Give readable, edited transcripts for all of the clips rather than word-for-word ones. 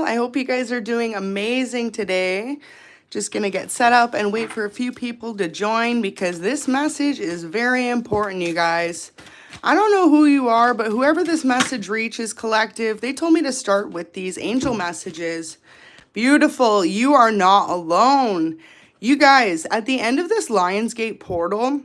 I hope you guys are doing amazing today. Just gonna get set up and wait for a few people to join because this message is very important, you guys. I don't know who you are, but whoever this message reaches, collective, they told me to start with these angel messages. Beautiful. You are not alone. You guys, at the end of this Lionsgate portal,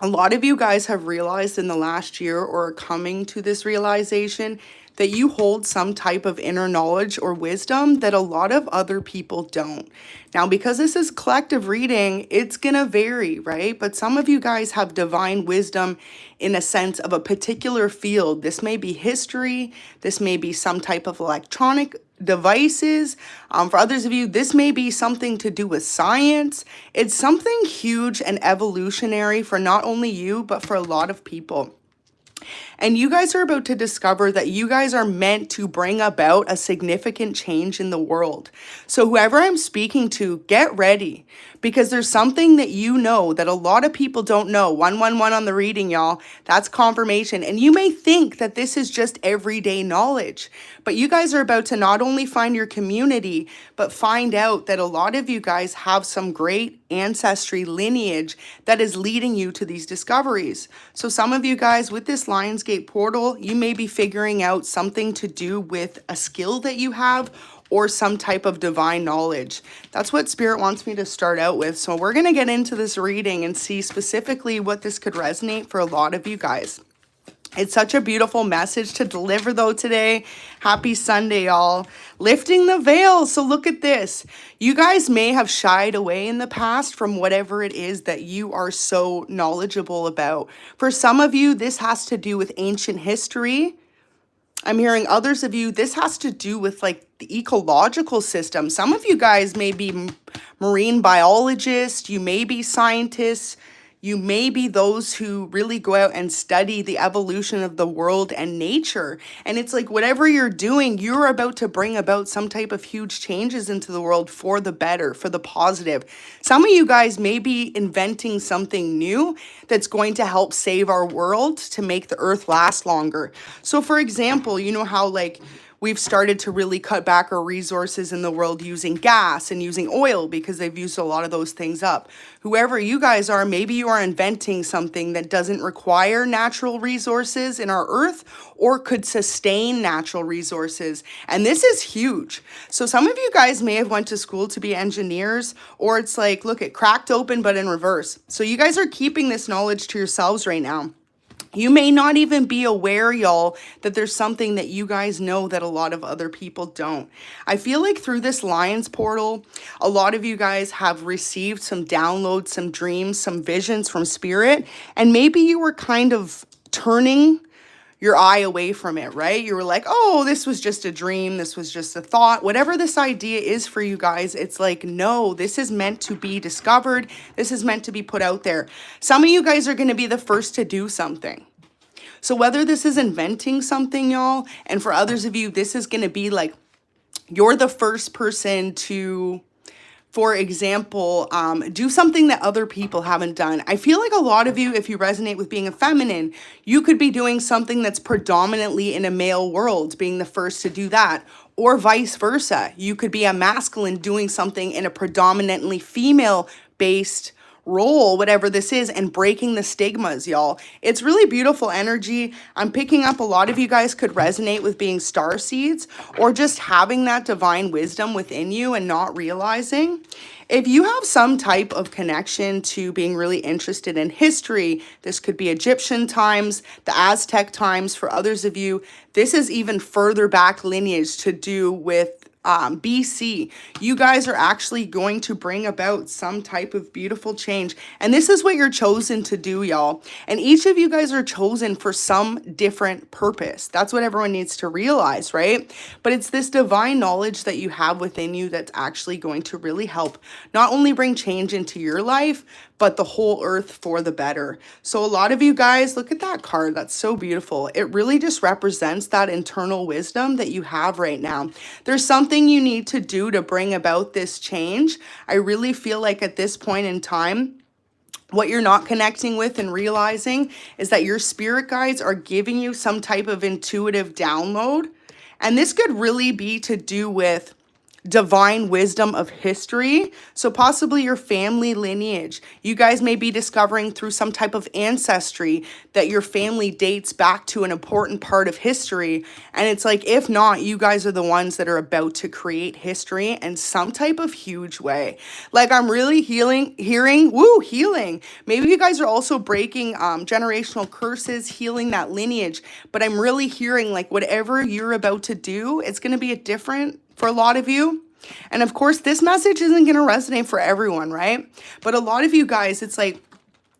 a lot of you guys have realized in the last year or are coming to this realization that you hold some type of inner knowledge or wisdom that a lot of other people don't. Now, because this is collective reading, it's going to vary, right? But some of you guys have divine wisdom in a sense of a particular field. This may be history. This may be some type of electronic devices. For others of you, this may be something to do with science. It's something huge and evolutionary for not only you, but for a lot of people. And you guys are about to discover that you guys are meant to bring about a significant change in the world. So whoever I'm speaking to, get ready, because there's something that you know that a lot of people don't know. 111 on the reading, y'all. That's confirmation. And you may think that this is just everyday knowledge, but you guys are about to not only find your community, but find out that a lot of you guys have some great ancestry lineage that is leading you to these discoveries. So some of you guys with this Lionsgate portal, you may be figuring out something to do with a skill that you have or some type of divine knowledge. That's what Spirit wants me to start out with. So we're going to get into this reading and see specifically what this could resonate for a lot of you guys. It's such a beautiful message to deliver though today. Happy Sunday, y'all. Lifting the veil. So look at this. You guys may have shied away in the past from whatever it is that you are so knowledgeable about. For some of you, this has to do with ancient history. I'm hearing others of you, this has to do with like the ecological system. Some of you guys may be marine biologists, you may be scientists, you may be those who really go out and study the evolution of the world and nature. And it's like whatever you're doing, you're about to bring about some type of huge changes into the world for the better, for the positive. Some of you guys may be inventing something new that's going to help save our world to make the earth last longer. So for example, you know how like we've started to really cut back our resources in the world using gas and using oil because they've used a lot of those things up. Whoever you guys are, maybe you are inventing something that doesn't require natural resources in our earth or could sustain natural resources. And this is huge. So some of you guys may have went to school to be engineers, or it's like, look, it cracked open, but in reverse. So you guys are keeping this knowledge to yourselves right now. You may not even be aware, y'all, that there's something that you guys know that a lot of other people don't. I feel like through this Lions portal, a lot of you guys have received some downloads, some dreams, some visions from Spirit, and maybe you were kind of turning your eye away from it, right? You were like, oh, this was just a dream. This was just a thought. Whatever this idea is for you guys, it's like, no, this is meant to be discovered. This is meant to be put out there. Some of you guys are going to be the first to do something. So whether this is inventing something, y'all, and for others of you, this is going to be like, you're the first person to, for example, do something that other people haven't done. I feel like a lot of you, if you resonate with being a feminine, you could be doing something that's predominantly in a male world, being the first to do that, or vice versa. You could be a masculine doing something in a predominantly female-based role, whatever this is, and breaking the stigmas, y'all. It's really beautiful energy. I'm picking up a lot of you guys could resonate with being star seeds or just having that divine wisdom within you and not realizing. If you have some type of connection to being really interested in history, this could be Egyptian times, the Aztec times. For others of you, this is even further back lineage to do with BC. You guys are actually going to bring about some type of beautiful change. And this is what you're chosen to do, y'all. And each of you guys are chosen for some different purpose. That's what everyone needs to realize, right? But it's this divine knowledge that you have within you that's actually going to really help not only bring change into your life, but the whole earth for the better. So a lot of you guys, look at that card. That's so beautiful. It really just represents that internal wisdom that you have right now. There's something you need to do to bring about this change. I really feel like at this point in time, what you're not connecting with and realizing is that your spirit guides are giving you some type of intuitive download. And this could really be to do with divine wisdom of history. So possibly your family lineage. You guys may be discovering through some type of ancestry that your family dates back to an important part of history. And it's like, if not, you guys are the ones that are about to create history in some type of huge way. Like, I'm really healing. Maybe you guys are also breaking generational curses, healing that lineage. But I'm really hearing like whatever you're about to do, it's going to be a different for a lot of you. And of course, this message isn't going to resonate for everyone, right? But a lot of you guys, it's like,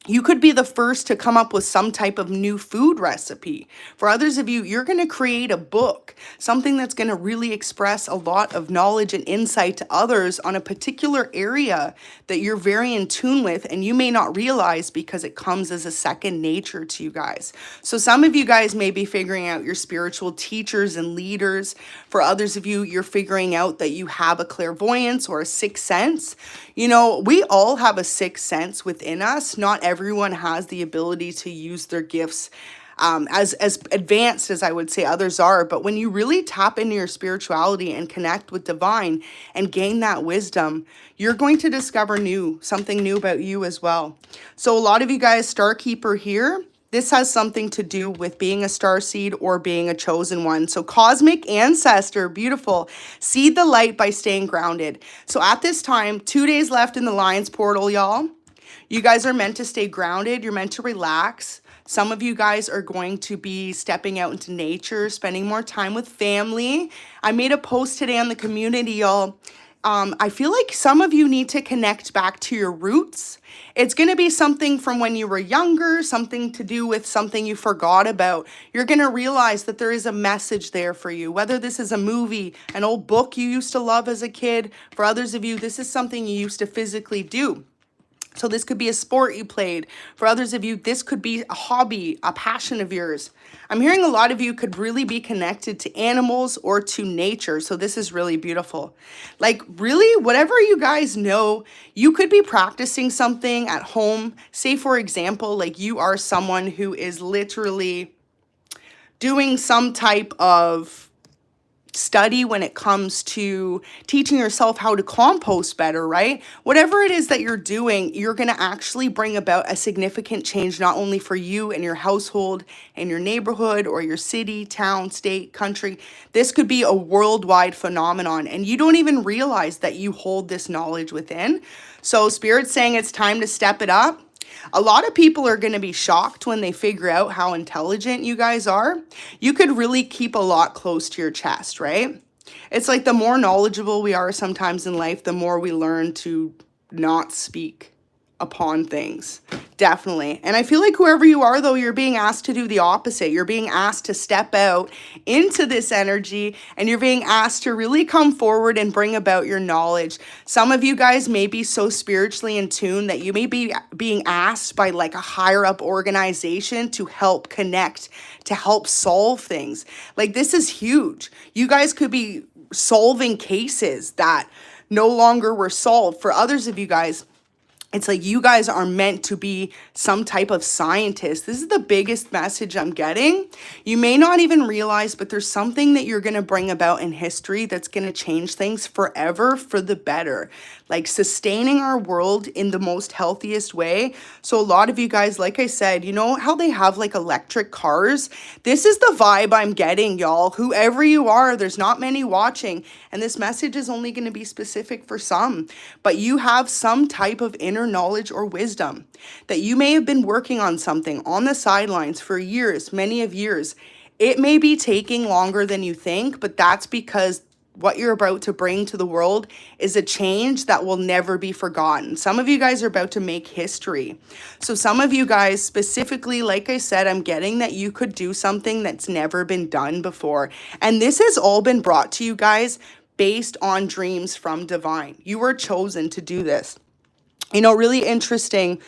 you could be the first to come up with some type of new food recipe. For others of you, you're going to create a book, something that's going to really express a lot of knowledge and insight to others on a particular area that you're very in tune with, and you may not realize because it comes as a second nature to you guys. So some of you guys may be figuring out your spiritual teachers and leaders. For others of you, you're figuring out that you have a clairvoyance or a sixth sense. You know, we all have a sixth sense within us. Not everyone has the ability to use their gifts as advanced as I would say others are. But when you really tap into your spirituality and connect with divine and gain that wisdom, you're going to discover something new about you as well. So a lot of you guys, Star Keeper here, this has something to do with being a star seed or being a chosen one. So cosmic ancestor, beautiful. Seed the light by staying grounded. So at this time, 2 days left in the Lion's Portal, y'all. You guys are meant to stay grounded. You're meant to relax. Some of you guys are going to be stepping out into nature, spending more time with family. I made a post today on the community, y'all. I feel like some of you need to connect back to your roots. It's going to be something from when you were younger, something to do with something you forgot about. You're going to realize that there is a message there for you, whether this is a movie, an old book you used to love as a kid. For others of you, this is something you used to physically do. So this could be a sport you played. For others of you, this could be a hobby, a passion of yours. I'm hearing a lot of you could really be connected to animals or to nature. So this is really beautiful. Like really, whatever you guys know, you could be practicing something at home. Say, for example, like you are someone who is literally doing some type of study when it comes to teaching yourself how to compost better, right? Whatever it is that you're doing, you're going to actually bring about a significant change, not only for you and your household and your neighborhood or your city, town, state, country. This could be a worldwide phenomenon, and you don't even realize that you hold this knowledge within. So Spirit's saying it's time to step it up. A lot of people are going to be shocked when they figure out how intelligent you guys are. You could really keep a lot close to your chest, right? It's like the more knowledgeable we are sometimes in life, the more we learn to not speak upon things. Definitely. And I feel like whoever you are, though, you're being asked to do the opposite. You're being asked to step out into this energy, and you're being asked to really come forward and bring about your knowledge. Some of you guys may be so spiritually in tune that you may be being asked by like a higher up organization to help connect, to help solve things. Like this is huge. You guys could be solving cases that no longer were solved. For others of you guys, it's like you guys are meant to be some type of scientist. This is the biggest message I'm getting. You may not even realize, but there's something that you're going to bring about in history that's going to change things forever for the better. Like sustaining our world in the most healthiest way. So a lot of you guys, like I said, you know how they have like electric cars? This is the vibe I'm getting, y'all. Whoever you are, there's not many watching. And this message is only going to be specific for some. But you have some type of inner knowledge or wisdom that you may have been working on something on the sidelines for years, many of years. It may be taking longer than you think, but that's because what you're about to bring to the world is a change that will never be forgotten. Some of you guys are about to make history. So some of you guys specifically, like I said, I'm getting that you could do something that's never been done before. And this has all been brought to you guys based on dreams from divine. You were chosen to do this. You know, really interesting.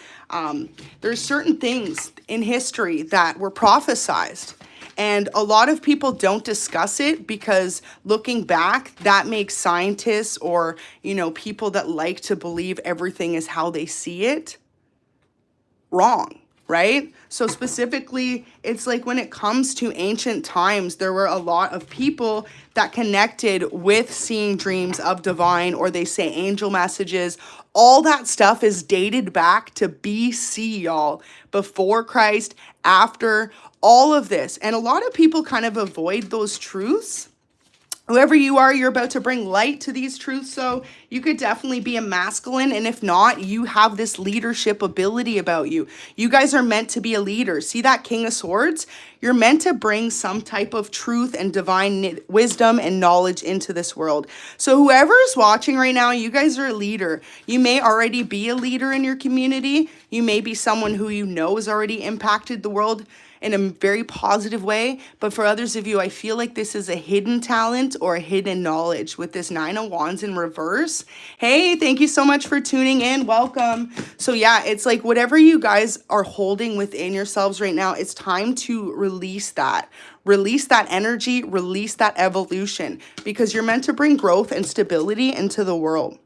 There's certain things in history that were prophesized. And a lot of people don't discuss it because looking back, that makes scientists or, you know, people that like to believe everything is how they see it wrong. right? So specifically, it's like when it comes to ancient times, there were a lot of people that connected with seeing dreams of divine, or they say angel messages. All that stuff is dated back to BC, y'all, before Christ, after, all of this. And a lot of people kind of avoid those truths. Whoever you are, you're about to bring light to these truths. So you could definitely be a masculine. And if not, you have this leadership ability about you. You guys are meant to be a leader. See that King of Swords? You're meant to bring some type of truth and divine wisdom and knowledge into this world. So whoever is watching right now, you guys are a leader. You may already be a leader in your community. You may be someone who you know has already impacted the world in a very positive way. But for others of you, I feel like this is a hidden talent or a hidden knowledge with this 9 of Wands in reverse. Hey, thank you so much for tuning in. Welcome. So yeah, it's like whatever you guys are holding within yourselves right now, it's time to release that. Release that energy, release that evolution, because you're meant to bring growth and stability into the world.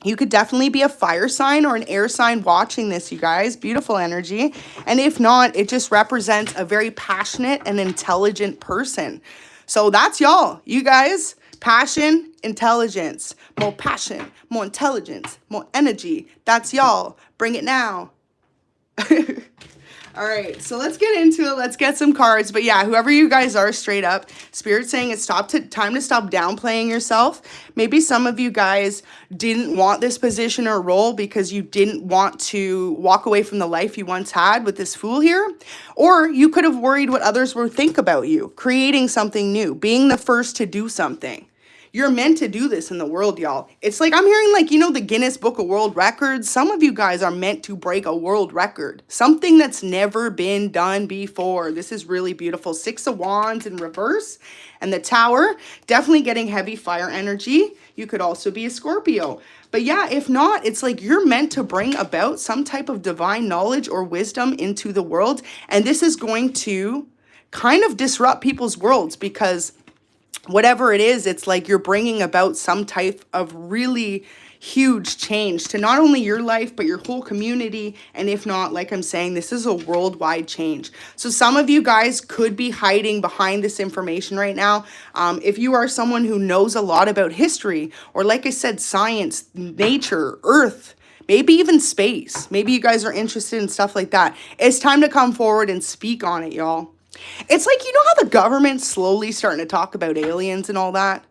You could definitely be a fire sign or an air sign watching this, you guys. Beautiful energy. And if not, it just represents a very passionate and intelligent person. So that's y'all. You guys, passion, intelligence. More passion, more intelligence, more energy. That's y'all. Bring it now. All right, so let's get into it. Let's get some cards. But yeah, whoever you guys are, straight up, Spirit saying it's time to stop downplaying yourself. Maybe some of you guys didn't want this position or role because you didn't want to walk away from the life you once had with this Fool here. Or you could have worried what others would think about you, creating something new, being the first to do something. You're meant to do this in the world, y'all. It's like I'm hearing, like, you know, the Guinness Book of World Records. Some of you guys are meant to break a world record. Something that's never been done before. This is really beautiful. 6 of Wands in reverse. And the Tower, definitely getting heavy fire energy. You could also be a Scorpio. But yeah, if not, it's like you're meant to bring about some type of divine knowledge or wisdom into the world. And this is going to kind of disrupt people's worlds, because whatever it is, it's like you're bringing about some type of really huge change to not only your life, but your whole community. And if not, like I'm saying, this is a worldwide change. So some of you guys could be hiding behind this information right now. If you are someone who knows a lot about history, or like I said, science, nature, earth, maybe even space, maybe you guys are interested in stuff like that, it's time to come forward and speak on it, y'all. It's like, you know how the government's slowly starting to talk about aliens and all that?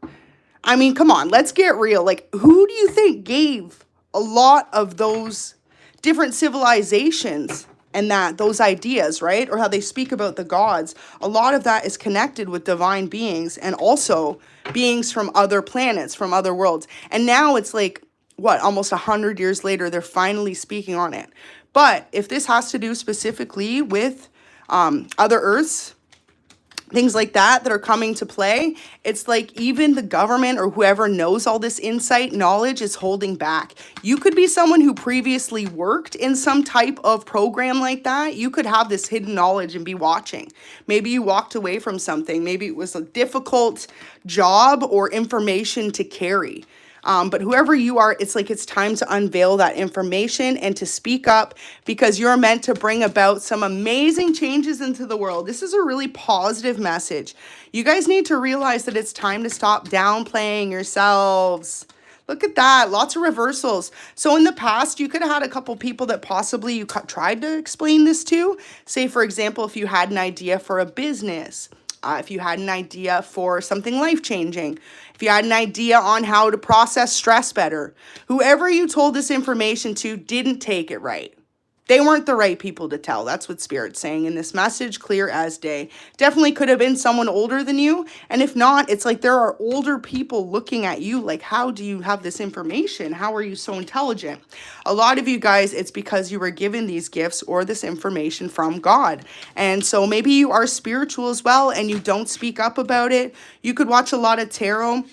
I mean, come on, let's get real. Like, who do you think gave a lot of those different civilizations and those ideas, right? Or how they speak about the gods. A lot of that is connected with divine beings and also beings from other planets, from other worlds. And now it's like, what, almost 100 years later, they're finally speaking on it. But if this has to do specifically with other Earths, things like that are coming to play, it's like even the government or whoever knows all this insight knowledge is holding back. You could be someone who previously worked in some type of program like that. You could have this hidden knowledge and be watching. Maybe you walked away from something. Maybe it was a difficult job or information to carry. But whoever you are, it's like it's time to unveil that information and to speak up, because you're meant to bring about some amazing changes into the world. This is a really positive message. You guys need to realize that it's time to stop downplaying yourselves. Look at that. Lots of reversals. So in the past, you could have had a couple people that possibly you tried to explain this to. Say, for example, if you had an idea for a business. If you had an idea for something life-changing, if you had an idea on how to process stress better, whoever you told this information to didn't take it right. They weren't the right people to tell. That's what Spirit's saying in this message, clear as day. Definitely could have been someone older than you. And if not, it's like there are older people looking at you like, how do you have this information? How are you so intelligent? A lot of you guys, it's because you were given these gifts or this information from God. And so maybe you are spiritual as well and you don't speak up about it. You could watch a lot of tarot.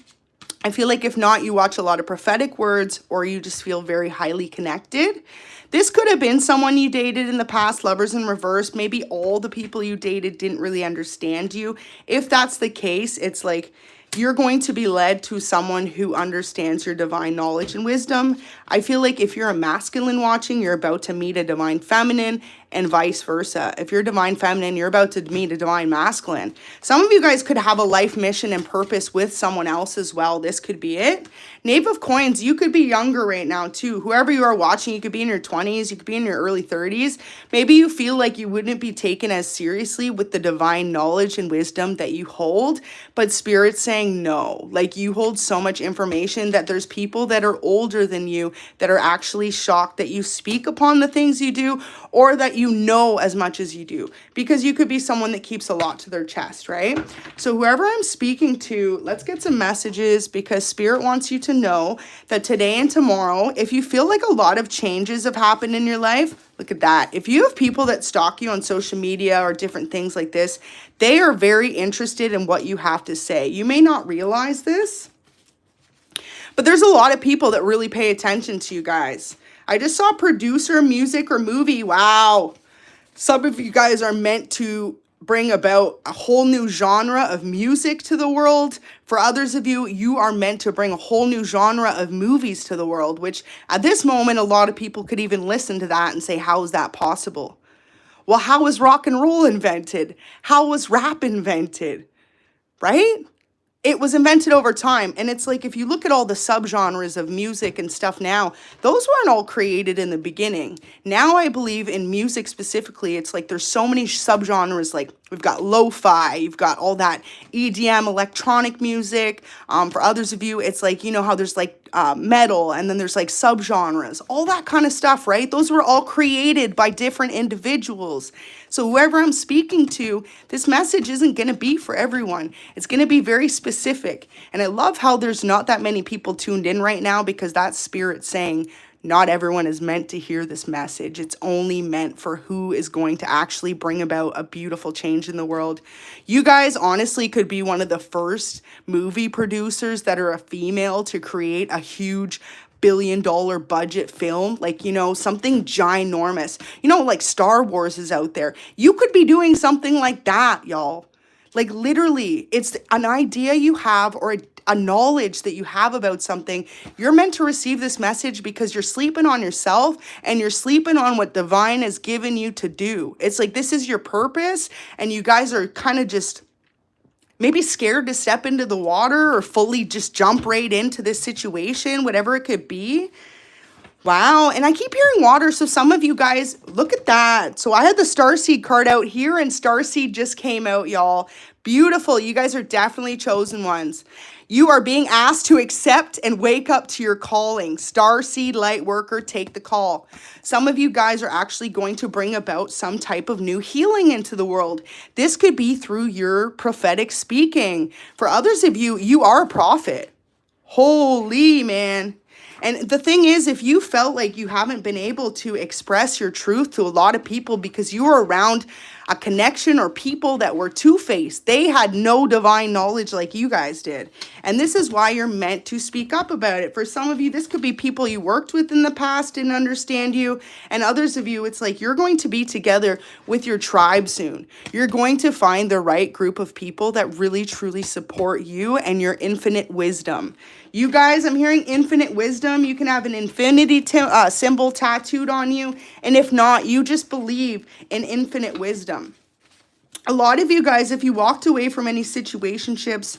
I feel like if not, you watch a lot of prophetic words, or you just feel very highly connected. This could have been someone you dated in the past, lovers in reverse. Maybe all the people you dated didn't really understand you. If that's the case, it's like you're going to be led to someone who understands your divine knowledge and wisdom. I feel like if you're a masculine watching, you're about to meet a divine feminine. and vice versa. If you're divine feminine, you're about to meet a divine masculine. Some of you guys could have a life mission and purpose with someone else as well. This could be it. Knave of Coins, you could be younger right now too. Whoever you are watching, you could be in your 20s, you could be in your early 30s. Maybe you feel like you wouldn't be taken as seriously with the divine knowledge and wisdom that you hold, but Spirit's saying no. Like, you hold so much information that there's people that are older than you that are actually shocked that you speak upon the things you do, or that you know as much as you do, because you could be someone that keeps a lot to their chest, right? So whoever I'm speaking to, let's get some messages, because Spirit wants you to know that today and tomorrow, if you feel like a lot of changes have happened in your life, look at that. If you have people that stalk you on social media or different things like this, they are very interested in what you have to say. You may not realize this, but there's a lot of people that really pay attention to you guys. I just saw producer, music, or movie. Wow. Some of you guys are meant to bring about a whole new genre of music to the world. For others of you, you are meant to bring a whole new genre of movies to the world, which at this moment, a lot of people could even listen to that and say, how is that possible? Well, how was rock and roll invented? How was rap invented? Right? It was invented over time. And it's like, if you look at all the subgenres of music and stuff now, those weren't all created in the beginning. Now I believe in music specifically, it's like there's so many subgenres. Like, we've got lo-fi, you've got all that EDM, electronic music. For others of you, it's like, you know how there's like metal, and then there's like subgenres, all that kind of stuff, right? Those were all created by different individuals. So whoever I'm speaking to, this message isn't going to be for everyone. It's going to be very specific. And I love how there's not that many people tuned in right now, because that's Spirit saying not everyone is meant to hear this message. It's only meant for who is going to actually bring about a beautiful change in the world. You guys honestly could be one of the first movie producers that are a female to create a huge billion-dollar budget film, like, you know, something ginormous. You know, like Star Wars is out there. You could be doing something like that, y'all. Like, literally, it's an idea you have, or a knowledge that you have about something. You're meant to receive this message because you're sleeping on yourself, and you're sleeping on what divine has given you to do. It's like, this is your purpose, and you guys are kind of just maybe scared to step into the water or fully just jump right into this situation, whatever it could be. Wow. And I keep hearing water. So some of you guys, look at that. So I had the Starseed card out here, and Starseed just came out, y'all. Beautiful. You guys are definitely chosen ones. You are being asked to accept and wake up to your calling. Starseed light worker, take the call. Some of you guys are actually going to bring about some type of new healing into the world. This could be through your prophetic speaking. For others of you, you are a prophet. Holy man. And the thing is, if you felt like you haven't been able to express your truth to a lot of people because you were around a connection or people that were two-faced, they had no divine knowledge like you guys did. And this is why you're meant to speak up about it. For some of you, this could be people you worked with in the past didn't understand you. And others of you, it's like you're going to be together with your tribe soon. You're going to find the right group of people that really, truly support you and your infinite wisdom. You guys, I'm hearing infinite wisdom. You can have an infinity symbol tattooed on you. And if not, you just believe in infinite wisdom. A lot of you guys, if you walked away from any situationships,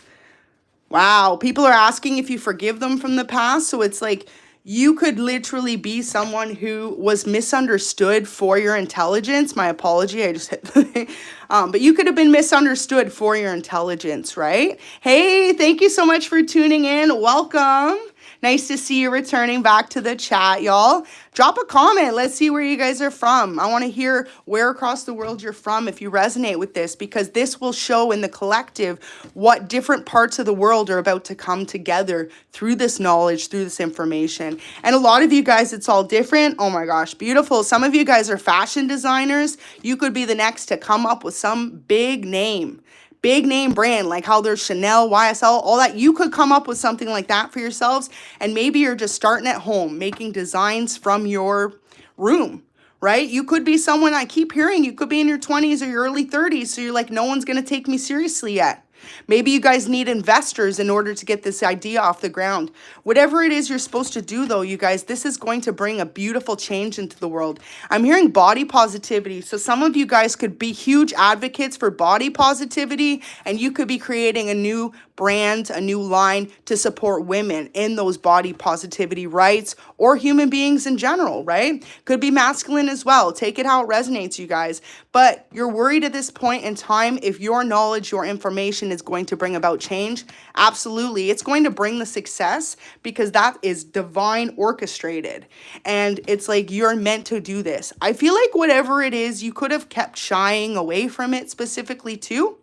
wow, people are asking if you forgive them from the past. So it's like you could literally be someone who was misunderstood for your intelligence. My apology, I just hit the thing. But you could have been misunderstood for your intelligence, right? Hey, thank you so much for tuning in. Welcome. Nice to see you returning back to the chat, y'all. Drop a comment. Let's see where you guys are from. I want to hear where across the world you're from if you resonate with this, because this will show in the collective what different parts of the world are about to come together through this knowledge, through this information. And a lot of you guys, it's all different. Oh my gosh, beautiful. Some of you guys are fashion designers. You could be the next to come up with some big name brand, like how there's Chanel, YSL, all that. You could come up with something like that for yourselves. And maybe you're just starting at home, making designs from your room, right? You could be someone, I keep hearing, you could be in your 20s or your early 30s. So you're like, no one's going to take me seriously yet. Maybe you guys need investors in order to get this idea off the ground. Whatever it is you're supposed to do, though, you guys, this is going to bring a beautiful change into the world. I'm hearing body positivity. So some of you guys could be huge advocates for body positivity, and you could be creating a new brand, a new line to support women in those body positivity rights, or human beings in general, right? Could be masculine as well. Take it how it resonates, you guys. But you're worried at this point in time if your knowledge, your information is going to bring about change. Absolutely. It's going to bring the success because that is divine orchestrated. And it's like you're meant to do this. I feel like whatever it is, you could have kept shying away from it specifically too.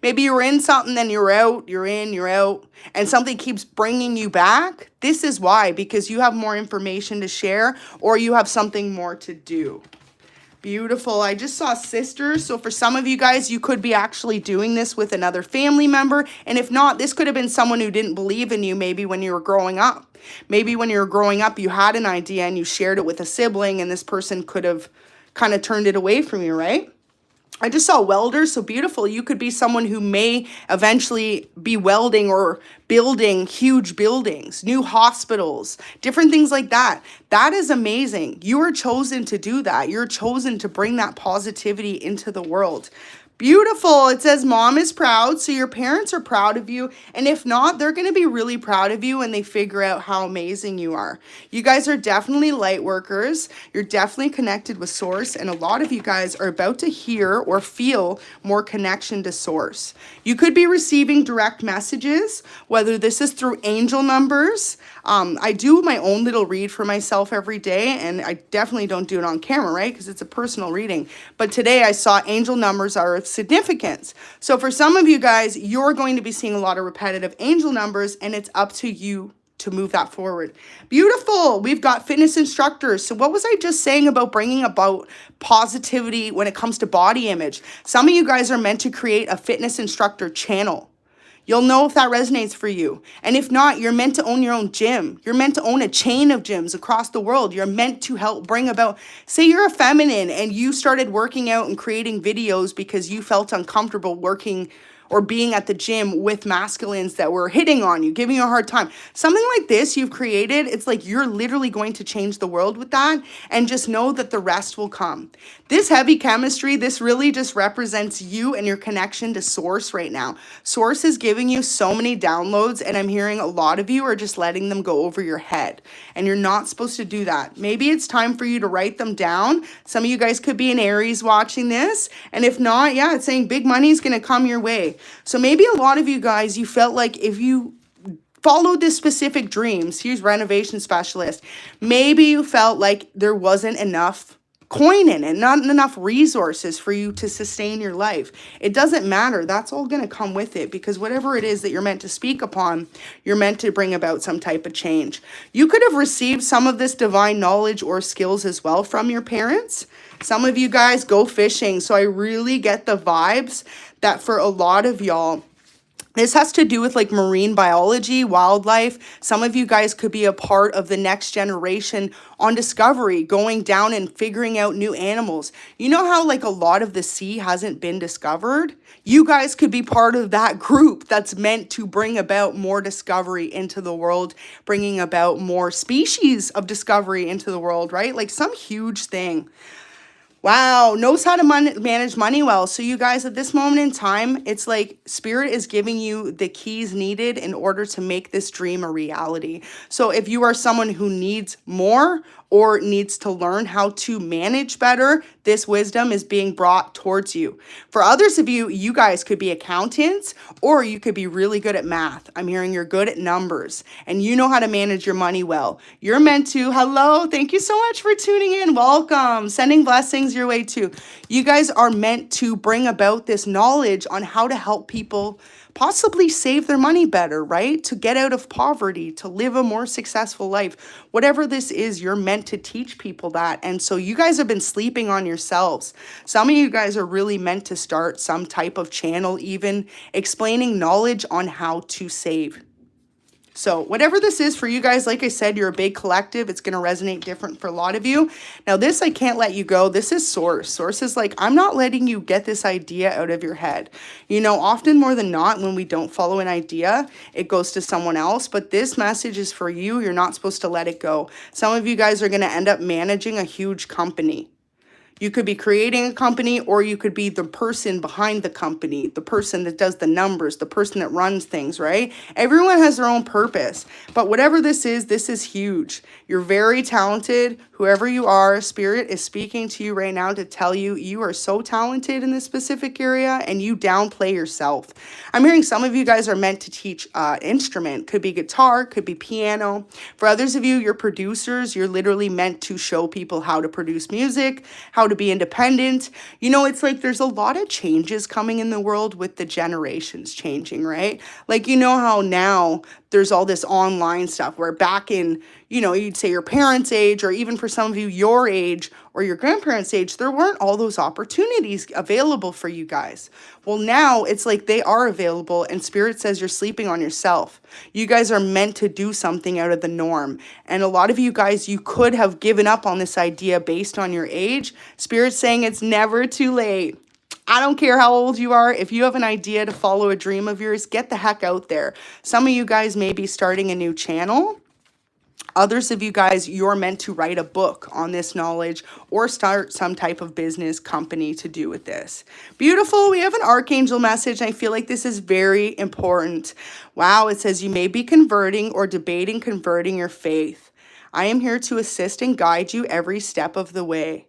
Maybe you're in something, then you're out, you're in, you're out, and something keeps bringing you back. This is why, because you have more information to share or you have something more to do. Beautiful. I just saw sisters. So for some of you guys, you could be actually doing this with another family member. And if not, this could have been someone who didn't believe in you maybe when you were growing up. Maybe when you were growing up, you had an idea and you shared it with a sibling, and this person could have kind of turned it away from you, right? I just saw welders, so beautiful. You could be someone who may eventually be welding or building huge buildings, new hospitals, different things like that. That is amazing. You are chosen to do that. You're chosen to bring that positivity into the world. Beautiful. It says mom is proud. So your parents are proud of you. And if not, they're going to be really proud of you when they figure out how amazing you are. You guys are definitely light workers. You're definitely connected with source. And a lot of you guys are about to hear or feel more connection to source. You could be receiving direct messages, whether this is through angel numbers. I do my own little read for myself every day, and I definitely don't do it on camera, right? Because it's a personal reading. But today I saw angel numbers are of significance. So for some of you guys, you're going to be seeing a lot of repetitive angel numbers, and it's up to you to move that forward. Beautiful. We've got fitness instructors. So what was I just saying about bringing about positivity when it comes to body image? Some of you guys are meant to create a fitness instructor channel. You'll know if that resonates for you. And if not, you're meant to own your own gym. You're meant to own a chain of gyms across the world. You're meant to help bring about, say you're a feminine and you started working out and creating videos because you felt uncomfortable working or being at the gym with masculines that were hitting on you, giving you a hard time. Something like this you've created, it's like you're literally going to change the world with that, and just know that the rest will come. This heavy chemistry, this really just represents you and your connection to source right now. Source is giving you so many downloads, and I'm hearing a lot of you are just letting them go over your head, and you're not supposed to do that. Maybe it's time for you to write them down. Some of you guys could be an Aries watching this, and if not, yeah, it's saying big money is going to come your way. So maybe a lot of you guys, you felt like if you followed this specific dreams, here's renovation specialist, maybe you felt like there wasn't enough coin in it, not enough resources for you to sustain your life. It doesn't matter. That's all going to come with it, because whatever it is that you're meant to speak upon, you're meant to bring about some type of change. You could have received some of this divine knowledge or skills as well from your parents. Some of you guys go fishing. So I really get the vibes that for a lot of y'all, this has to do with like marine biology, wildlife. Some of you guys could be a part of the next generation on discovery, going down and figuring out new animals. You know how like a lot of the sea hasn't been discovered? You guys could be part of that group that's meant to bring about more discovery into the world, bringing about more species of discovery into the world, right? Like some huge thing. Wow, knows how to manage money well. So you guys, at this moment in time, it's like Spirit is giving you the keys needed in order to make this dream a reality. So if you are someone who needs more or needs to learn how to manage better, this wisdom is being brought towards you. For others of you, you guys could be accountants, or you could be really good at math. I'm hearing you're good at numbers and you know how to manage your money well. You're meant to. Hello, thank you so much for tuning in. Welcome. Sending blessings your way too. You guys are meant to bring about this knowledge on how to help people possibly save their money better, right? To get out of poverty, to live a more successful life. Whatever this is, you're meant to teach people that. And so you guys have been sleeping on yourselves. Some of you guys are really meant to start some type of channel, even explaining knowledge on how to save. So whatever this is for you guys, like I said, you're a big collective. It's going to resonate different for a lot of you. Now this, I can't let you go. This is source. Source is like, I'm not letting you get this idea out of your head. You know, often more than not, when we don't follow an idea, it goes to someone else. But this message is for you. You're not supposed to let it go. Some of you guys are going to end up managing a huge company. You could be creating a company, or you could be the person behind the company, the person that does the numbers, the person that runs things, right? Everyone has their own purpose. But whatever this is huge. You're very talented. Whoever you are, Spirit is speaking to you right now to tell you you are so talented in this specific area, and you downplay yourself. I'm hearing some of you guys are meant to teach instrument. Could be guitar, could be piano. For others of you, you're producers. You're literally meant to show people how to produce music, how to be independent. You know, it's like there's a lot of changes coming in the world with the generations changing, right? Like, you know how now there's all this online stuff where back in, you know, you'd say your parents' age, or even for some of you, your age or your grandparents' age, there weren't all those opportunities available for you guys. Well, now it's like they are available, and Spirit says you're sleeping on yourself. You guys are meant to do something out of the norm. And a lot of you guys, you could have given up on this idea based on your age. Spirit's saying it's never too late. I don't care how old you are. If you have an idea to follow a dream of yours, get the heck out there. Some of you guys may be starting a new channel. Others of you guys, you're meant to write a book on this knowledge or start some type of business company to do with this. Beautiful. We have an archangel message. I feel like this is very important. Wow. It says you may be converting or debating converting your faith. I am here to assist and guide you every step of the way.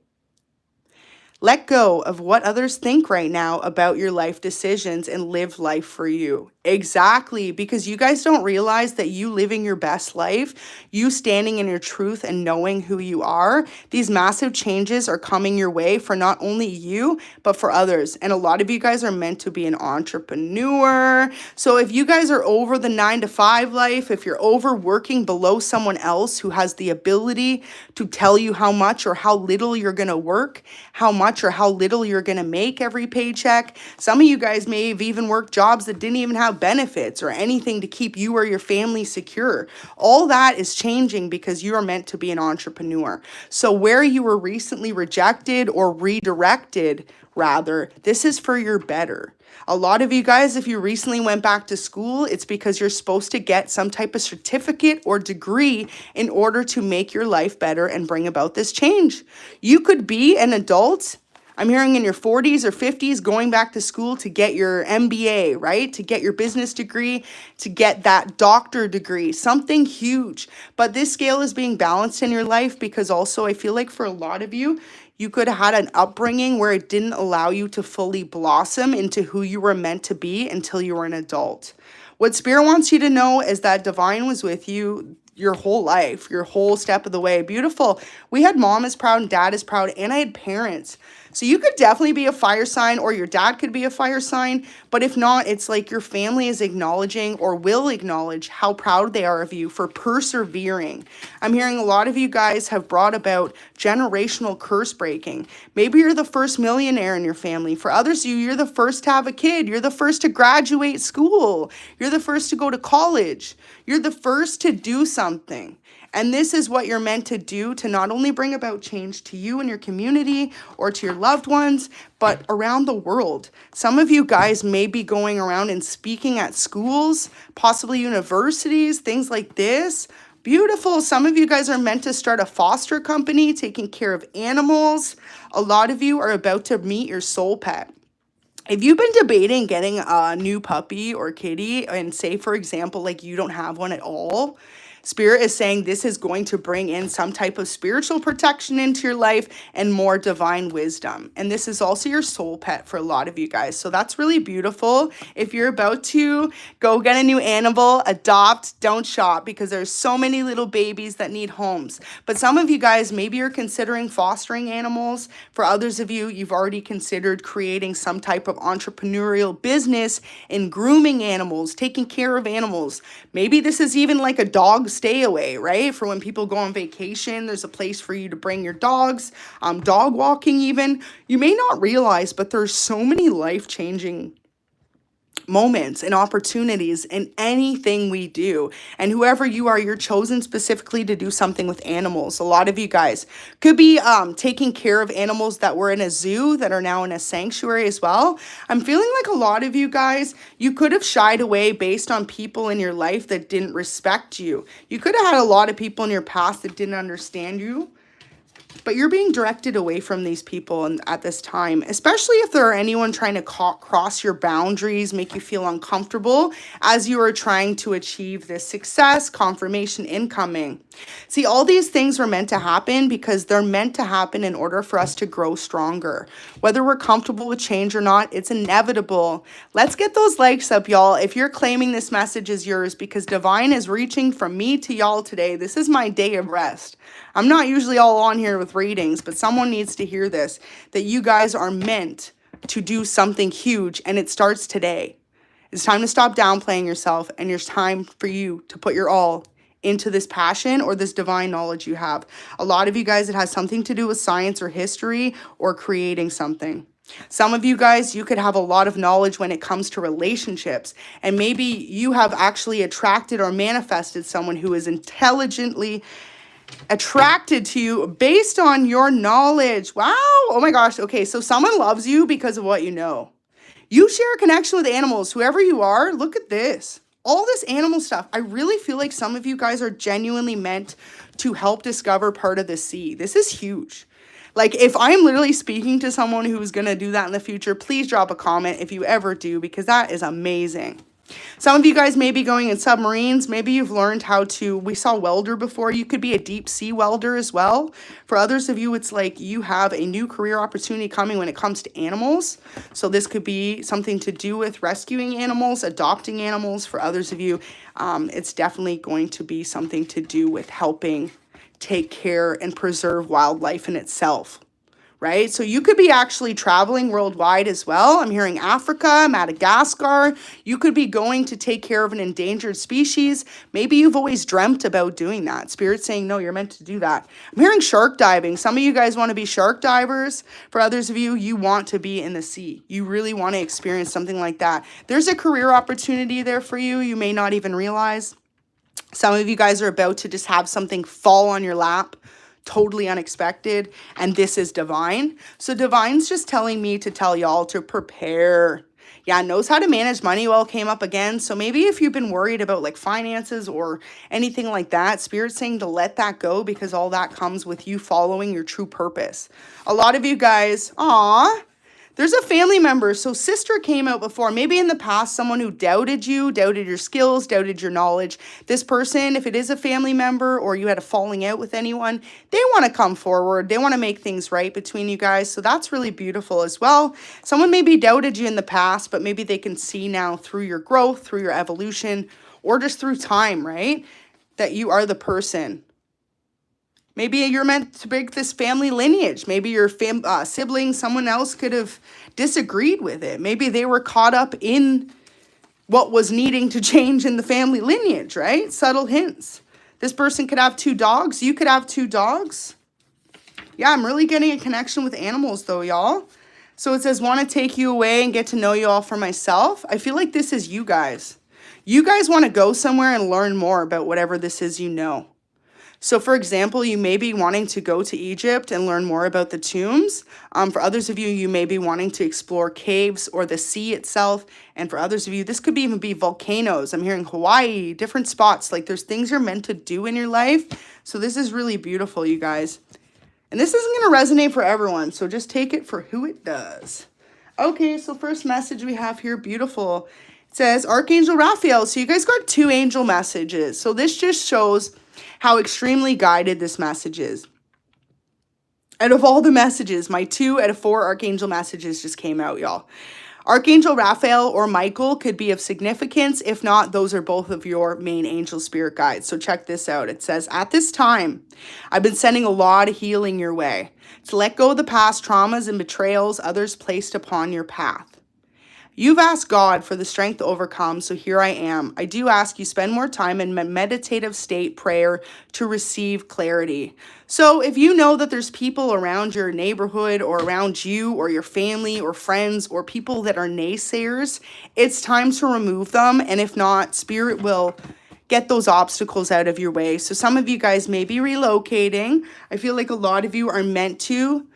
Let go of what others think right now about your life decisions and live life for you. Exactly, because you guys don't realize that you living your best life, you standing in your truth and knowing who you are, these massive changes are coming your way for not only you, but for others. And a lot of you guys are meant to be an entrepreneur. So if you guys are over the 9-to-5 life, if you're overworking below someone else who has the ability to tell you how much or how little you're going to work, how much or how little you're going to make every paycheck. Some of you guys may have even worked jobs that didn't even have benefits or anything to keep you or your family secure. All that is changing because you are meant to be an entrepreneur. So where you were recently rejected or redirected, rather, this is for your better. A lot of you guys, if you recently went back to school, it's because you're supposed to get some type of certificate or degree in order to make your life better and bring about this change. You could be an adult. I'm hearing in your 40s or 50s going back to school to get your MBA, right? To get your business degree, to get that doctor degree, something huge. But this scale is being balanced in your life because also I feel like for a lot of you, you could have had an upbringing where it didn't allow you to fully blossom into who you were meant to be until you were an adult. What Spirit wants you to know is that Divine was with you your whole life, your whole step of the way. Beautiful. We had Mom is proud and Dad is proud, and I had parents. So you could definitely be a fire sign, or your dad could be a fire sign. But if not, it's like your family is acknowledging or will acknowledge how proud they are of you for persevering. I'm hearing a lot of you guys have brought about generational curse breaking. Maybe you're the first millionaire in your family. For others of you, you're the first to have a kid. You're the first to graduate school. You're the first to go to college. You're the first to do something. And this is what you're meant to do to not only bring about change to you and your community or to your loved ones, but around the world. Some of you guys may be going around and speaking at schools, possibly universities, things like this. Beautiful. Some of you guys are meant to start a foster company, taking care of animals. A lot of you are about to meet your soul pet. If you've been debating getting a new puppy or kitty, and say, for example, like you don't have one at all, Spirit is saying this is going to bring in some type of spiritual protection into your life and more divine wisdom. And this is also your soul pet for a lot of you guys. So that's really beautiful. If you're about to go get a new animal, adopt, don't shop, because there's so many little babies that need homes. But some of you guys, maybe you're considering fostering animals. For others of you, you've already considered creating some type of entrepreneurial business in grooming animals, taking care of animals. Maybe this is even like a dog stay away, right? For when people go on vacation, there's a place for you to bring your dogs, dog walking even. You may not realize, but there's so many life-changing moments and opportunities in anything we do. And whoever you are, you're chosen specifically to do something with animals. A lot of you guys could be taking care of animals that were in a zoo that are now in a sanctuary as well. I'm feeling like a lot of you guys, you could have shied away based on people in your life that didn't respect you. You could have had a lot of people in your past that didn't understand you. But you're being directed away from these people at this time, especially if there are anyone trying to cross your boundaries, make you feel uncomfortable as you are trying to achieve this success, confirmation, incoming. See, all these things were meant to happen because they're meant to happen in order for us to grow stronger. Whether we're comfortable with change or not, it's inevitable. Let's get those likes up, y'all. If you're claiming this message is yours, because divine is reaching from me to y'all today. This is my day of rest. I'm not usually all on here with readings, but someone needs to hear this, that you guys are meant to do something huge, and it starts today. It's time to stop downplaying yourself, and it's time for you to put your all into this passion or this divine knowledge you have. A lot of you guys, it has something to do with science or history or creating something. Some of you guys, you could have a lot of knowledge when it comes to relationships, and maybe you have actually attracted or manifested someone who is intelligently attracted to you based on your knowledge. Wow. Oh my gosh. Okay. So someone loves you because of what you know. You share a connection with animals. Whoever you are, look at this. All this animal stuff. I really feel like some of you guys are genuinely meant to help discover part of the sea. This is huge. Like, if I'm literally speaking to someone who's going to do that in the future, please drop a comment if you ever do, because that is amazing. Some of you guys may be going in submarines. Maybe you've learned how to, we saw welder before. You could be a deep sea welder as well. For others of you, it's like you have a new career opportunity coming when it comes to animals. So this could be something to do with rescuing animals, adopting animals. For others of you, it's definitely going to be something to do with helping take care and preserve wildlife in itself. Right? So you could be actually traveling worldwide as well. I'm hearing Africa, Madagascar. You could be going to take care of an endangered species. Maybe you've always dreamt about doing that. Spirit's saying, no, you're meant to do that. I'm hearing shark diving. Some of you guys want to be shark divers. For others of you, you want to be in the sea. You really want to experience something like that. There's a career opportunity there for you. You may not even realize. Some of you guys are about to just have something fall on your lap. Totally unexpected, and this is divine. So divine's just telling me to tell y'all to prepare. Yeah, knows how to manage money well came up again. So maybe if you've been worried about like finances or anything like that, Spirit's saying to let that go, because all that comes with you following your true purpose. A lot of you guys, there's a family member. So sister came out before. Maybe in the past, someone who doubted you, doubted your skills, doubted your knowledge. This person, if it is a family member or you had a falling out with anyone, they want to come forward. They want to make things right between you guys. So that's really beautiful as well. Someone maybe doubted you in the past, but maybe they can see now through your growth, through your evolution, or just through time, right? That you are the person. Maybe you're meant to break this family lineage. Maybe your sibling, someone else could have disagreed with it. Maybe they were caught up in what was needing to change in the family lineage, right? Subtle hints. This person could have 2 dogs. You could have 2 dogs. Yeah, I'm really getting a connection with animals though, y'all. So it says, want to take you away and get to know you all for myself. I feel like this is you guys. You guys want to go somewhere and learn more about whatever this is you know. So for example, you may be wanting to go to Egypt and learn more about the tombs. For others of you, you may be wanting to explore caves or the sea itself. And for others of you, this could even be volcanoes. I'm hearing Hawaii, different spots. Like there's things you're meant to do in your life. So this is really beautiful, you guys. And this isn't going to resonate for everyone. So just take it for who it does. Okay, so first message we have here, beautiful. It says Archangel Raphael. So you guys got 2 angel messages. So this just shows how extremely guided this message is. Out of all the messages, my 2 out of 4 Archangel messages just came out, y'all. Archangel Raphael or Michael could be of significance. If not, those are both of your main angel spirit guides. So check this out. It says, at this time, I've been sending a lot of healing your way to let go of the past traumas and betrayals others placed upon your path. You've asked God for the strength to overcome, so here I am. I do ask you spend more time in meditative state prayer to receive clarity. So if you know that there's people around your neighborhood or around you or your family or friends or people that are naysayers, it's time to remove them. And if not, Spirit will get those obstacles out of your way. So some of you guys may be relocating. I feel like a lot of you are meant to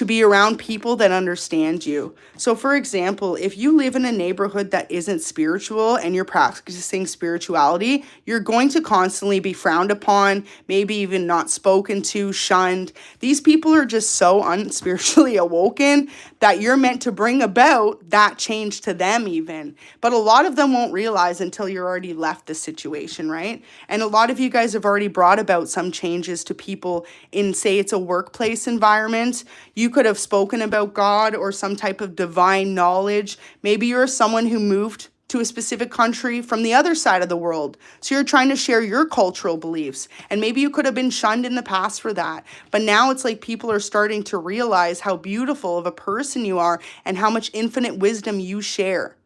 be around people that understand you. So for example, if you live in a neighborhood that isn't spiritual and you're practicing spirituality, you're going to constantly be frowned upon, maybe even not spoken to, shunned. These people are just so unspiritually awoken that you're meant to bring about that change to them even. But a lot of them won't realize until you're already left the situation, right? And a lot of you guys have already brought about some changes to people in, say, it's a workplace environment. You could have spoken about God or some type of divine knowledge. Maybe you're someone who moved to a specific country from the other side of the world. So you're trying to share your cultural beliefs. And maybe you could have been shunned in the past for that. But now it's like people are starting to realize how beautiful of a person you are and how much infinite wisdom you share.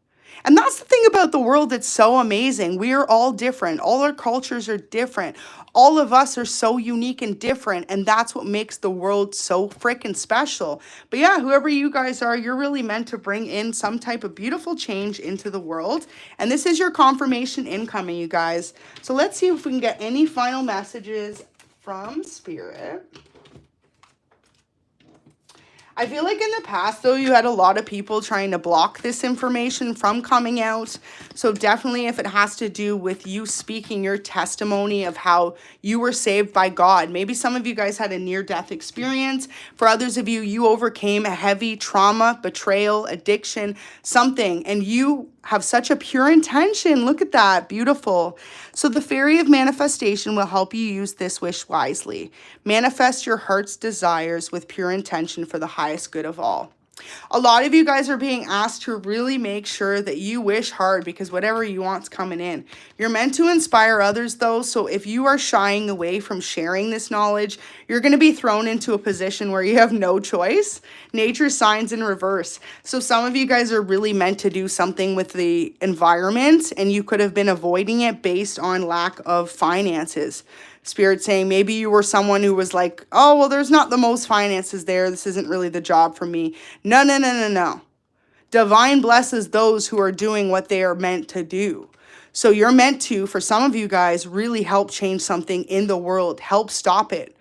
And that's the thing about the world that's so amazing. We are all different. All our cultures are different. All of us are so unique and different. And that's what makes the world so freaking special. But yeah, whoever you guys are, you're really meant to bring in some type of beautiful change into the world. And this is your confirmation incoming, you guys. So let's see if we can get any final messages from Spirit. I feel like in the past, though, you had a lot of people trying to block this information from coming out. So definitely if it has to do with you speaking your testimony of how you were saved by God. Maybe some of you guys had a near-death experience. For others of you, you overcame a heavy trauma, betrayal, addiction, something, and you have such a pure intention. Look at that. Beautiful. So the fairy of manifestation will help you use this wish wisely. Manifest your heart's desires with pure intention for the highest good of all. A lot of you guys are being asked to really make sure that you wish hard because whatever you want's coming in. You're meant to inspire others though, so if you are shying away from sharing this knowledge, you're going to be thrown into a position where you have no choice. Nature signs in reverse. So some of you guys are really meant to do something with the environment and you could have been avoiding it based on lack of finances. Spirit saying maybe you were someone who was like, oh, well, there's not the most finances there. This isn't really the job for me. No, no, no, no, no. Divine blesses those who are doing what they are meant to do. So you're meant to, for some of you guys, really help change something in the world. Help stop it.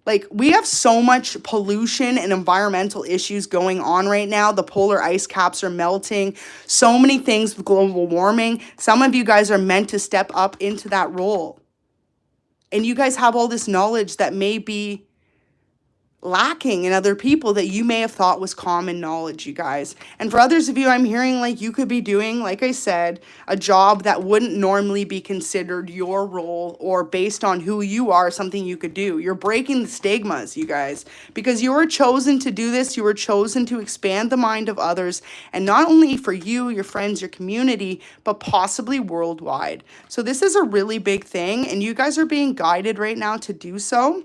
Like, we have so much pollution and environmental issues going on right now. The polar ice caps are melting. So many things with global warming. Some of you guys are meant to step up into that role. And you guys have all this knowledge that may be lacking in other people that you may have thought was common knowledge, you guys. And for others of you, I'm hearing like you could be doing, like I said, a job that wouldn't normally be considered your role or based on who you are, something you could do. You're breaking the stigmas, you guys, because you were chosen to do this. You were chosen to expand the mind of others, and not only for you, your friends, your community, but possibly worldwide. So this is a really big thing, and you guys are being guided right now to do so.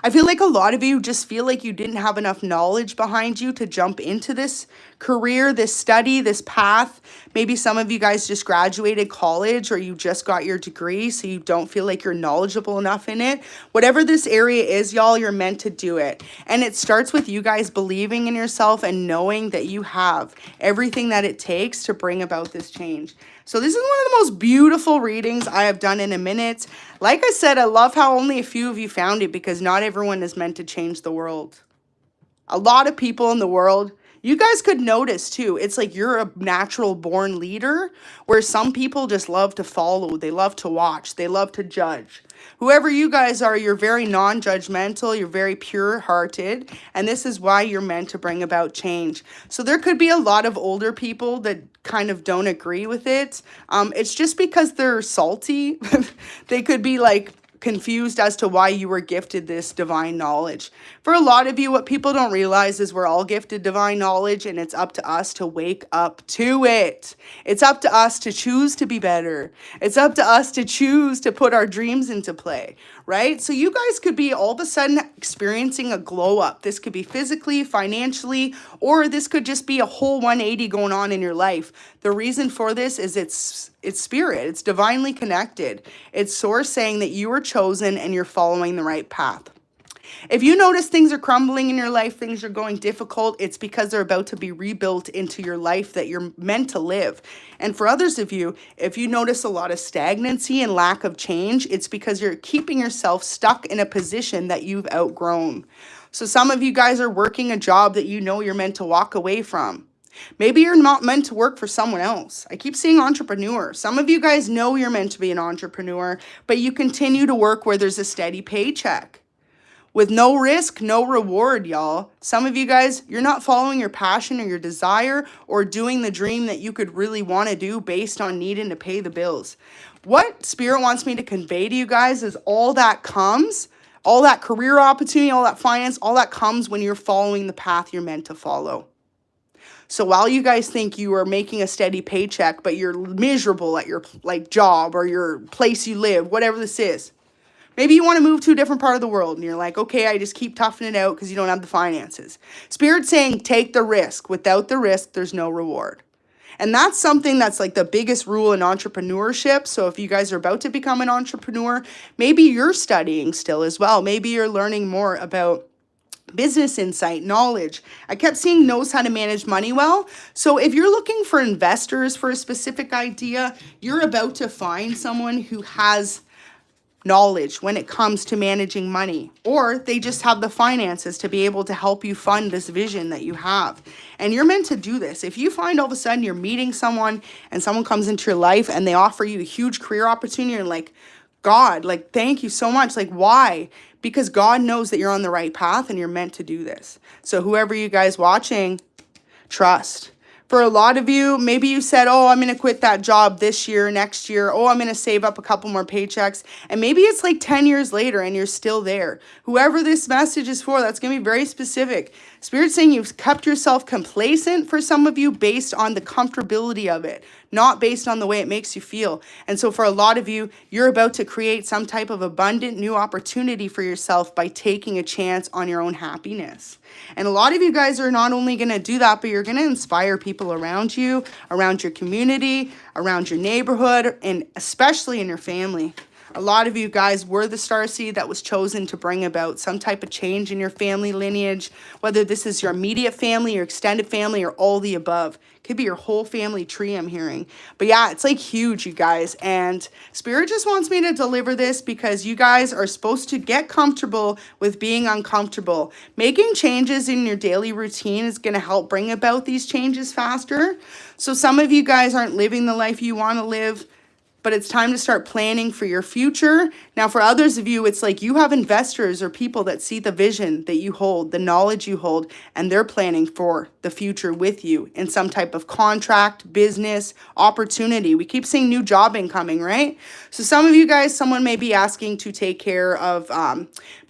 I feel like a lot of you just feel like you didn't have enough knowledge behind you to jump into this career, this study, this path. Maybe some of you guys just graduated college or you just got your degree, so you don't feel like you're knowledgeable enough in it. Whatever this area is, y'all, you're meant to do it. And it starts with you guys believing in yourself and knowing that you have everything that it takes to bring about this change. So this is one of the most beautiful readings I have done in a minute. Like I said, I love how only a few of you found it because not everyone is meant to change the world. A lot of people in the world, you guys could notice too, it's like you're a natural born leader where some people just love to follow, they love to watch, they love to judge. Whoever you guys are, you're very non-judgmental, you're very pure-hearted, and this is why you're meant to bring about change. So there could be a lot of older people that kind of don't agree with it. It's just because they're salty. They could be like confused as to why you were gifted this divine knowledge. For a lot of you, what people don't realize is we're all gifted divine knowledge, and it's up to us to wake up to it. It's up to us to choose to be better. It's up to us to choose to put our dreams into play, right? So you guys could be all of a sudden experiencing a glow up. This could be physically, financially, or this could just be a whole 180 going on in your life. The reason for this is it's spirit. It's divinely connected. It's source saying that you are chosen and you're following the right path. If you notice things are crumbling in your life, things are going difficult, it's because they're about to be rebuilt into your life that you're meant to live. And for others of you, if you notice a lot of stagnancy and lack of change, it's because you're keeping yourself stuck in a position that you've outgrown. So some of you guys are working a job that you know you're meant to walk away from. Maybe you're not meant to work for someone else. I keep seeing entrepreneur. Some of you guys know you're meant to be an entrepreneur, but you continue to work where there's a steady paycheck. With no risk, no reward, y'all. Some of you guys, you're not following your passion or your desire or doing the dream that you could really want to do based on needing to pay the bills. What Spirit wants me to convey to you guys is all that comes, all that career opportunity, all that finance, all that comes when you're following the path you're meant to follow. So while you guys think you are making a steady paycheck, but you're miserable at your job or your place you live, whatever this is, maybe you want to move to a different part of the world and you're like, okay, I just keep toughing it out because you don't have the finances. Spirit's saying take the risk. Without the risk, there's no reward. And that's something that's like the biggest rule in entrepreneurship. So if you guys are about to become an entrepreneur, maybe you're studying still as well. Maybe you're learning more about business insight, knowledge. I kept seeing knows how to manage money well. So if you're looking for investors for a specific idea, you're about to find someone who has knowledge when it comes to managing money, or they just have the finances to be able to help you fund this vision that you have. And you're meant to do this. If you find all of a sudden you're meeting someone and someone comes into your life and they offer you a huge career opportunity and like, God, like, thank you so much. Like, why? Because God knows that you're on the right path and you're meant to do this. So whoever you guys watching, trust. For a lot of you, maybe you said, oh, I'm going to quit that job this year, next year. Oh, I'm going to save up a couple more paychecks. And maybe it's like 10 years later and you're still there. Whoever this message is for, that's going to be very specific. Spirit's saying you've kept yourself complacent for some of you based on the comfortability of it, not based on the way it makes you feel. And so for a lot of you, you're about to create some type of abundant new opportunity for yourself by taking a chance on your own happiness. And a lot of you guys are not only going to do that, but you're going to inspire people around you, around your community, around your neighborhood, and especially in your family. A lot of you guys were the starseed that was chosen to bring about some type of change in your family lineage, whether this is your immediate family, your extended family, or all the above. Could be your whole family tree, I'm hearing. But yeah, it's like huge, you guys. And Spirit just wants me to deliver this because you guys are supposed to get comfortable with being uncomfortable. Making changes in your daily routine is going to help bring about these changes faster. So some of you guys aren't living the life you want to live, but it's time to start planning for your future. Now, for others of you, it's like you have investors or people that see the vision that you hold, the knowledge you hold, and they're planning for the future with you in some type of contract, business, opportunity. We keep seeing new job incoming, right? So some of you guys, someone may be asking to take care of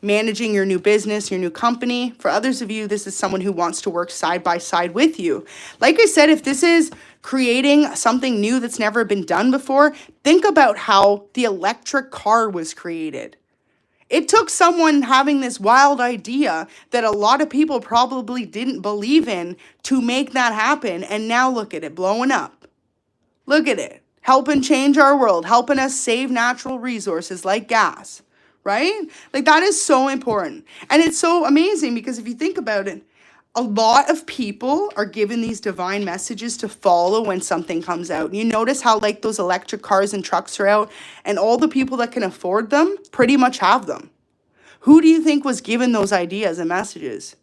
managing your new business, your new company. For others of you, this is someone who wants to work side by side with you. Like I said, if this is creating something new that's never been done before, think about how the electric car was created. It took someone having this wild idea that a lot of people probably didn't believe in to make that happen. And now look at it blowing up. Look at it. Helping change our world, helping us save natural resources like gas, right? Like that is so important. And it's so amazing because if you think about it, a lot of people are given these divine messages to follow when something comes out. You notice how like those electric cars and trucks are out and all the people that can afford them pretty much have them. Who do you think was given those ideas and messages?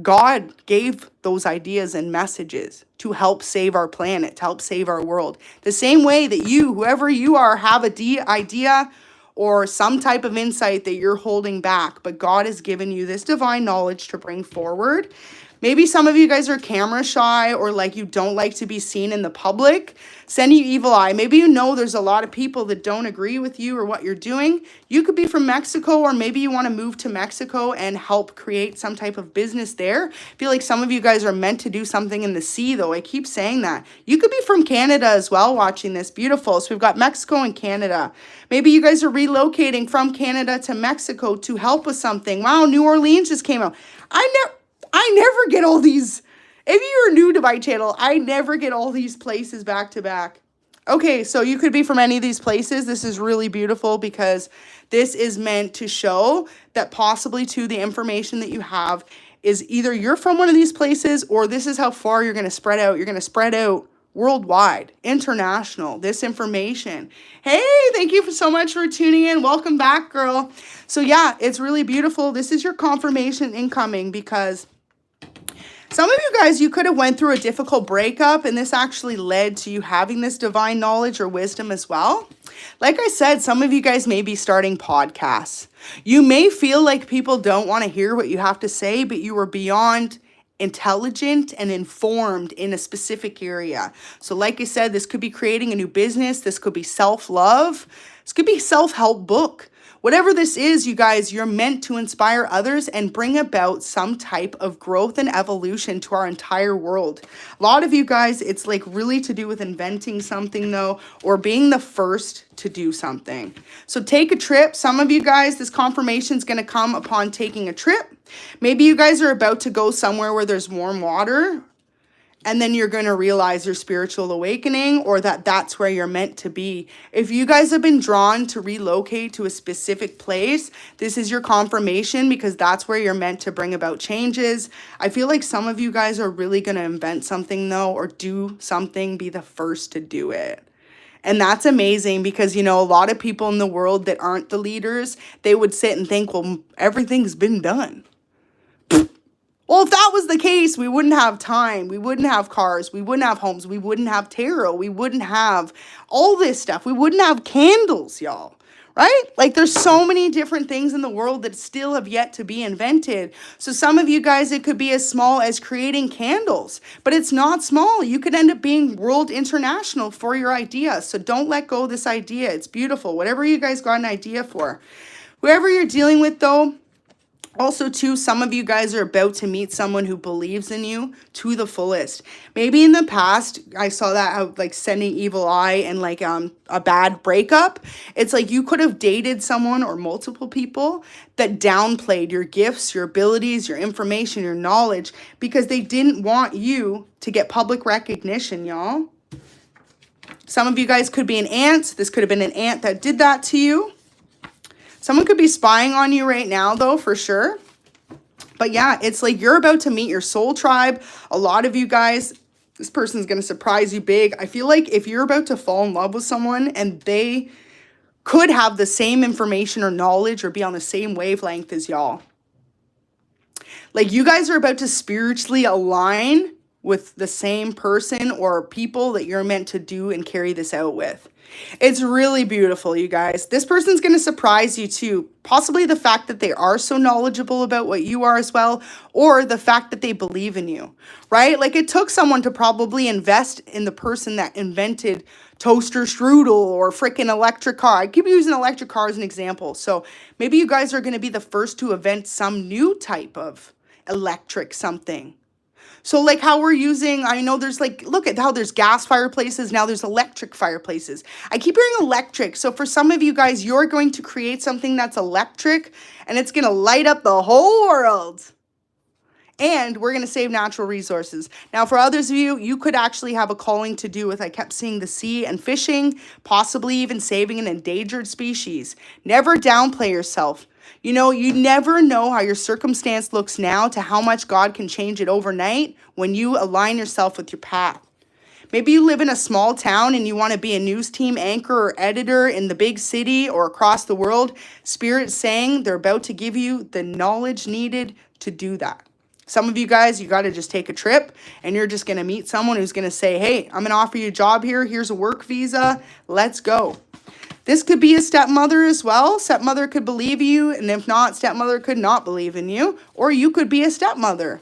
God gave those ideas and messages to help save our planet, to help save our world. The same way that you, whoever you are, have a idea or some type of insight that you're holding back, but God has given you this divine knowledge to bring forward. Maybe some of you guys are camera shy or like you don't like to be seen in the public. Sending you evil eye. Maybe you know there's a lot of people that don't agree with you or what you're doing. You could be from Mexico, or maybe you want to move to Mexico and help create some type of business there. I feel like some of you guys are meant to do something in the sea, though. I keep saying that. You could be from Canada as well watching this. Beautiful. So we've got Mexico and Canada. Maybe you guys are relocating from Canada to Mexico to help with something. Wow, New Orleans just came out. I never get all these. If you're new to my channel, I never get all these places back to back. Okay, so you could be from any of these places. This is really beautiful because this is meant to show that possibly too the information that you have is either you're from one of these places or this is how far you're going to spread out. You're going to spread out worldwide, international, this information. Hey, thank you so much for tuning in. Welcome back, girl. So yeah, it's really beautiful. This is your confirmation incoming because some of you guys, you could have went through a difficult breakup and this actually led to you having this divine knowledge or wisdom as well. Like I said, some of you guys may be starting podcasts. You may feel like people don't want to hear what you have to say, but you are beyond intelligent and informed in a specific area. So like I said, this could be creating a new business. This could be self-love. This could be self-help book. Whatever this is, you guys, you're meant to inspire others and bring about some type of growth and evolution to our entire world. A lot of you guys, it's like really to do with inventing something though, or being the first to do something. So take a trip. Some of you guys, this confirmation is going to come upon taking a trip. Maybe you guys are about to go somewhere where there's warm water. And then you're going to realize your spiritual awakening or that that's where you're meant to be. If you guys have been drawn to relocate to a specific place, this is your confirmation because that's where you're meant to bring about changes. I feel like some of you guys are really going to invent something though, or do something, be the first to do it. And that's amazing because, you know, a lot of people in the world that aren't the leaders, they would sit and think, well, everything's been done. Well, if that was the case, we wouldn't have time. We wouldn't have cars. We wouldn't have homes. We wouldn't have tarot. We wouldn't have all this stuff. We wouldn't have candles, y'all. Right? Like there's so many different things in the world that still have yet to be invented. So some of you guys, it could be as small as creating candles, but it's not small. You could end up being world international for your idea. So don't let go of this idea. It's beautiful. Whatever you guys got an idea for. Whoever you're dealing with though, also, too, some of you guys are about to meet someone who believes in you to the fullest. Maybe in the past, I saw that out like sending evil eye and like a bad breakup. It's like you could have dated someone or multiple people that downplayed your gifts, your abilities, your information, your knowledge because they didn't want you to get public recognition, y'all. Some of you guys could be an aunt. This could have been an aunt that did that to you. Someone could be spying on you right now, though, for sure. But yeah, it's like you're about to meet your soul tribe. A lot of you guys, this person's going to surprise you big. I feel like if you're about to fall in love with someone and they could have the same information or knowledge or be on the same wavelength as y'all. Like you guys are about to spiritually align with the same person or people that you're meant to do and carry this out with. It's really beautiful, you guys. This person's going to surprise you too. Possibly the fact that they are so knowledgeable about what you are as well, or the fact that they believe in you, right? Like it took someone to probably invest in the person that invented toaster strudel or freaking electric car. I keep using electric car as an example. So maybe you guys are going to be the first to invent some new type of electric something. So like how we're using, I know there's like, look at how there's gas fireplaces. Now there's electric fireplaces. I keep hearing electric. So for some of you guys, you're going to create something that's electric and it's going to light up the whole world. And we're going to save natural resources. Now, for others of you, you could actually have a calling to do with, I kept seeing the sea and fishing, possibly even saving an endangered species. Never downplay yourself. You know, you never know how your circumstance looks now to how much God can change it overnight when you align yourself with your path. Maybe you live in a small town and you want to be a news team anchor or editor in the big city or across the world. Spirit's saying they're about to give you the knowledge needed to do that. Some of you guys, you got to just take a trip and you're just going to meet someone who's going to say, hey, I'm going to offer you a job here. Here's a work visa. Let's go. This could be a stepmother as well. Stepmother could believe you, and if not, stepmother could not believe in you, or you could be a stepmother.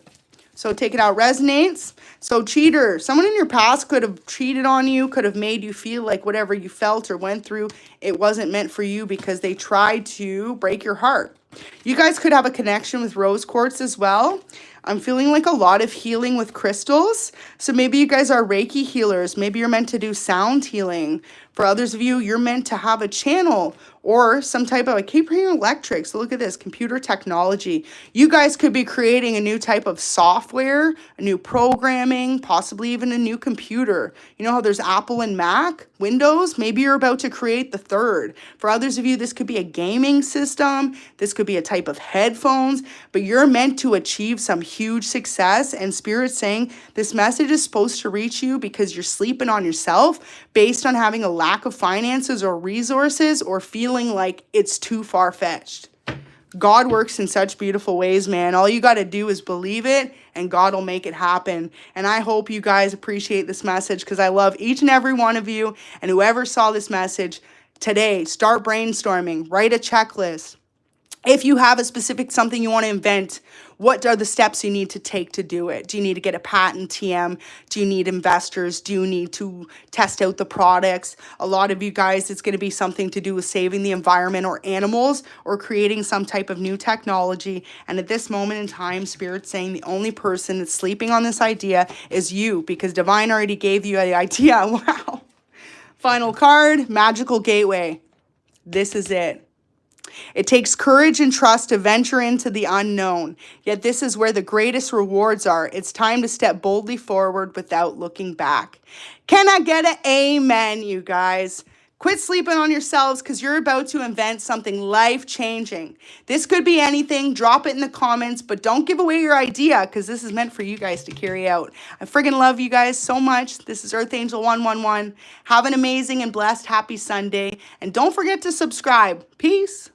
So take it out. Resonates. So cheater. Someone in your past could have cheated on you, could have made you feel like whatever you felt or went through, it wasn't meant for you because they tried to break your heart. You guys could have a connection with rose quartz as well. I'm feeling like a lot of healing with crystals. So maybe you guys are Reiki healers. Maybe you're meant to do sound healing. For others of you, you're meant to have a channel or some type of, I keep hearing electric. So look at this, computer technology. You guys could be creating a new type of software, a new programming, possibly even a new computer. You know how there's Apple and Mac, Windows? Maybe you're about to create the third. For others of you, this could be a gaming system. This could be a type of headphones, but you're meant to achieve some huge success. And Spirit's saying this message is supposed to reach you because you're sleeping on yourself based on having a lack of finances or resources or feeling like it's too far-fetched. God works in such beautiful ways, man. All you got to do is believe it and God will make it happen. And I hope you guys appreciate this message because I love each and every one of you. And whoever saw this message today, start brainstorming, write a checklist. If you have a specific something you want to invent, what are the steps you need to take to do it? Do you need to get a patent TM? Do you need investors? Do you need to test out the products? A lot of you guys, it's going to be something to do with saving the environment or animals or creating some type of new technology. And at this moment in time, Spirit's saying the only person that's sleeping on this idea is you because Divine already gave you the idea. Wow. Final card, Magical Gateway. This is it. It takes courage and trust to venture into the unknown, yet this is where the greatest rewards are. It's time to step boldly forward without looking back. Can I get an amen, you guys? Quit sleeping on yourselves because you're about to invent something life-changing. This could be anything. Drop it in the comments, but don't give away your idea because this is meant for you guys to carry out. I friggin' love you guys so much. This is Earth Angel 111. Have an amazing and blessed happy Sunday, and don't forget to subscribe. Peace.